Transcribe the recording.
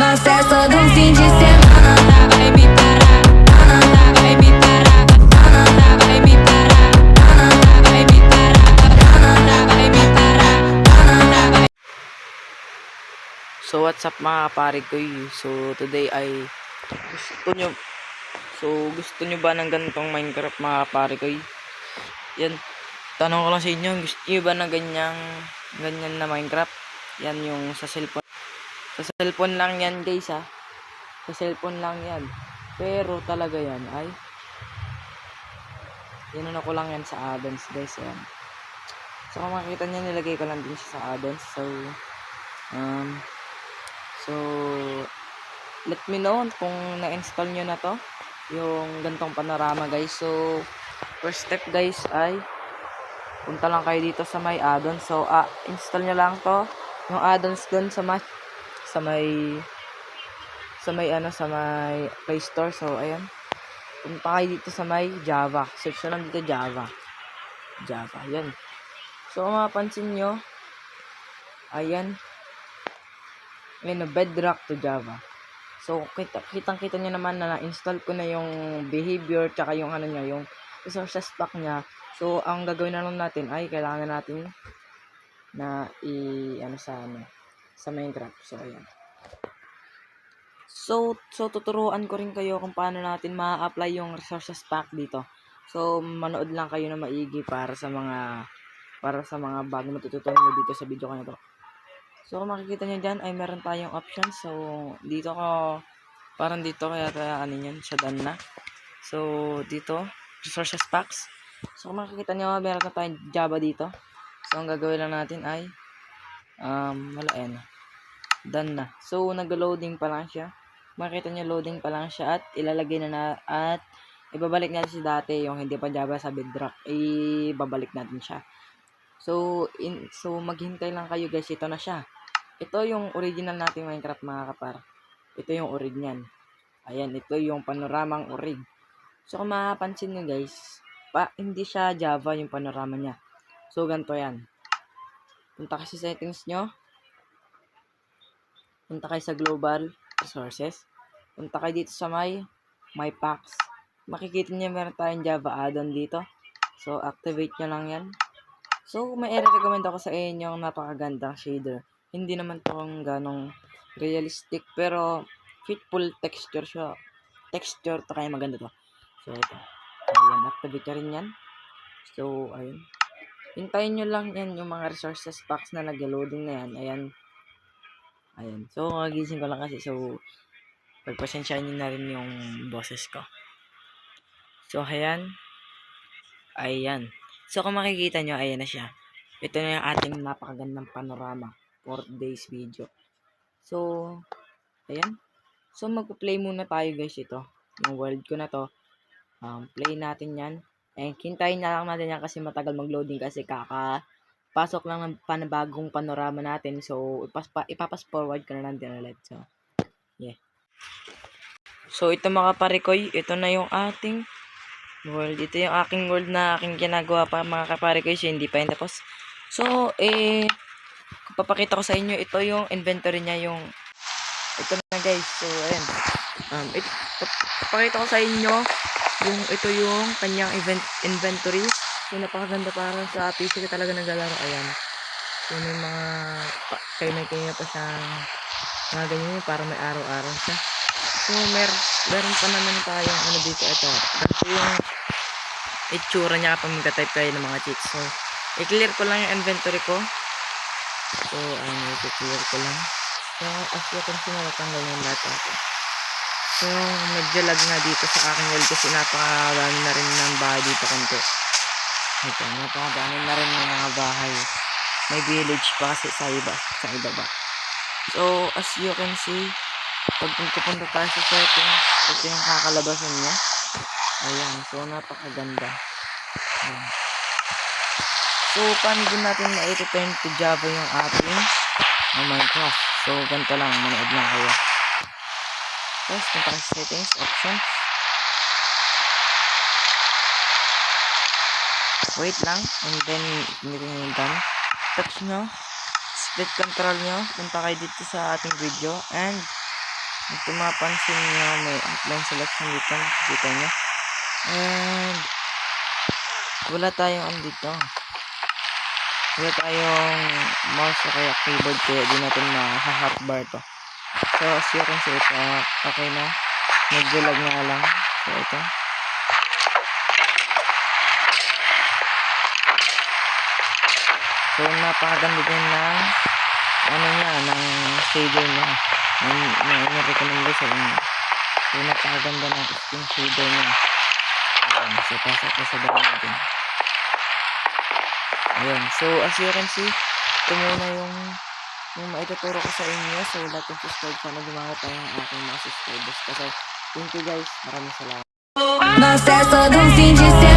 no acesso de fim de semana. Vai me parar, vai me parar, vai me parar, vai me parar, vai me parar. So what's up mga kapare ko? So today ay gusto nyo ba ng ganitong Minecraft mga kapare ko? Yan, tanong ko lang sa inyo, gusto nyo ba ng ganyan na Minecraft? Yan yung sa cellphone. Sa cellphone lang yan guys ha. Sa cellphone lang yan. Pero talaga yan ay inano ko lang yan sa add-ons guys. Yan. So kung makikita nyo, nilagay ko lang din siya sa add-ons. So let me know kung na-install nyo na to yung gantong panorama guys. So first step guys ay punta lang kayo dito sa may add-ons. So install nyo lang to yung add-ons dun sa may Play Store. So ayan, punta kayo dito sa may Java, search nyo lang dito Java, yan. So kung mapansin nyo, ayan, Bedrock to Java. So kitang-kita nyo naman na na-install ko na yung behavior tsaka yung yung resources pack nya. So ang gagawin na lang natin ay kailangan natin na sa Minecraft. So ayan. So tuturuan ko rin kayo kung paano natin ma-apply yung resources pack dito. So manood lang kayo na maigi para sa mga bago matututunan nyo dito sa video ko na to. So kung makikita nyo dyan ay meron tayong option. So dito parang dito kaya yan siya done na. So dito resources packs. So kung makikita nyo meron na tayong Java dito. So ang gagawin lang natin ay done na. So nag-loading pa lang siya. Makikita nyo loading pa lang siya at ilalagay at ibabalik natin si dati yung hindi pa Java sa Bedrock. Ibabalik natin siya. So maghintay lang kayo guys, ito na siya. Ito yung original nating Minecraft mga kapar. Ito yung orig niyan. Ayan, ito yung panoramang orig. So kung mapapansin nyo guys, hindi siya Java yung panorama niya. So ganito yan. Punta kayo sa settings nyo. Punta kayo sa global resources. Punta kayo dito sa my packs. Makikita nyo meron tayong Java add-on dito. So activate nyo lang yan. So may i-recommend ako sa inyo yung napakagandang shader. Hindi naman to kung ganong realistic pero fitful texture siya. Texture to kaya maganda to. So ito. Ayan, activate ka rin yan. So ayun. Hintayin nyo lang yan yung mga resources packs na nag-loading na yan. Ayan. So kagising ko lang kasi. So pagpasensyahan nyo na rin yung boses ko. So ayan. So kung makikita nyo, ayan na siya. Ito na yung ating napakagandang panorama for today's video. So ayan. So magpa-play muna tayo guys ito. Yung world ko na to. Play natin yan. And hintayin na lang natin yan kasi matagal mag-loading kasi kakapasok lang ng panibagong panorama natin. So ipapas forward ko na lang din ulit. So yeah. So ito mga parikoy, ito na yung ating world. Ito yung aking world na aking ginagawa pa mga kaparikoy. So hindi pa yun tapos. So kung papakita ko sa inyo, ito yung inventory niya, yung ito na guys. So ayan. Papakita ko sa inyo ito yung kanyang inventory. So napakaganda para sa PC ka talaga naglalaro. Ayan. So may mga kanya pa siyang mga ganyan para may araw-araw siya. So meron pa naman tayong dito. Ito yung itsura niya kapag mag-type kayo ng mga cheats. So i-clear ko lang yung inventory ko. So i-clear ko lang. So as you can see, natanggal yung lahat natin. So medyo lag nga dito sa aking world kasi napakadami na rin ng bahay dito konti. Ito, napakadami na rin ng mga bahay. May village pa kasi sa ibaba. So as you can see, pag pupunta tayo sa settings, ito yung kakalabasan niya. Ayan, so napakaganda. Ayan. So paano din natin na-turn to Java yung ating Minecraft? So ganito lang, manood lang kayo. First, punta kayo sa settings, options. Wait lang, and then hindi nyo done. Touch nyo, split control nyo, punta kayo dito sa ating video, and At kung mapansin nyo, may outline selection dito. Nakikita nyo. And wala tayong andito. Wala tayong mouse o kaya keyboard, kaya di natin ma-hotbar to. So as you can see, ito okay na. Nag-vlog nga lang. So ito. So napakaganda din ng ano niya, ng shader niya. Recommend ko sa inyo. So napakaganda ng screen shader niya. Ayan, so pasok ko sa baba natin. Ayan, so as you can see, ito muna yung maituturo ko sa inyo. So lahat yung subscribe, sana dumami tayo ng aking mga subscribers. Kasi thank you guys, maraming salamat. Não cessa, não fim de semana.